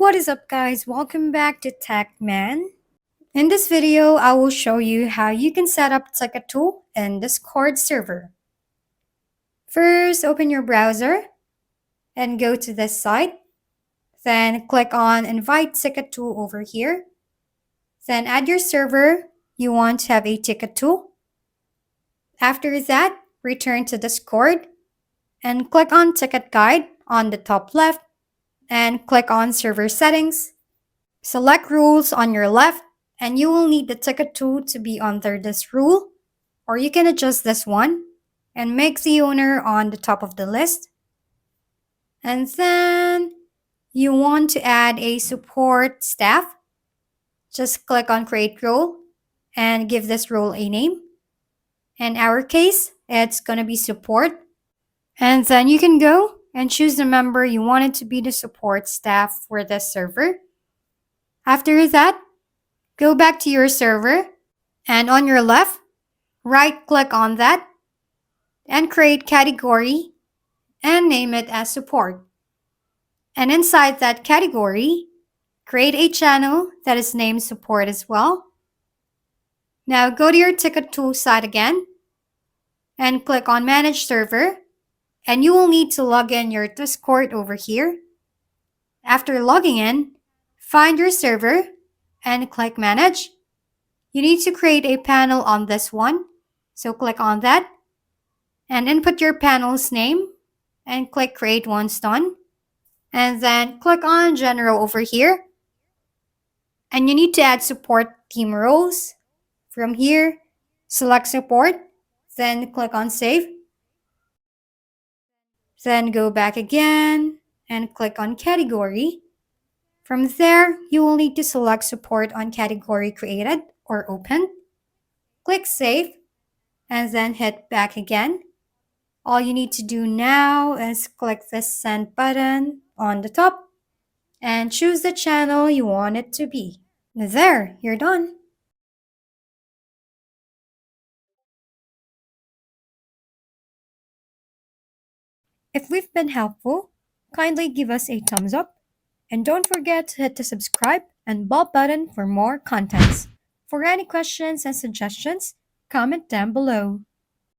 what is up guys? Welcome back to TechMan. In this video, I will show you how you can set up Ticket2 in Discord server. First, open your browser and go to this site. Then click on Invite Ticket2 over here. Then add your server you want to have a Ticket2. After that, return to Discord and click on Ticket Guide on the top left and click on Server Settings. Select Rules on your left and you will need the Ticket2 to be under this rule, or you can adjust this one and make the owner on the top of the list. And then you want to add a support staff. Just click on Create Role and give this role a name. In our case, it's going to be support. And then you can go and choose the member you wanted to be the support staff for this server. After that, go back to your server and on your left, right click on that and create category and name it as support. And inside that category, create a channel that is named support as well. Now go to your Ticket2 site again and click on Manage Server, and you will need to log in your Discord over here. After logging in, find your server and click Manage. You need to create a panel on this one, so click on that and input your panel's name and click Create Once Done. And then click on General over here. And you need to add support team roles. From here, select support, then click on Save. Then go back again and click on Category. From there, you will need to select support on category created or opened. Click Save and then hit back again. All you need to do now is click this Send button on the top and choose the channel you want it to be. There, you're done. If we've been helpful, kindly give us a thumbs up. And don't forget to hit the subscribe and bell button for more contents. For any questions and suggestions, comment down below.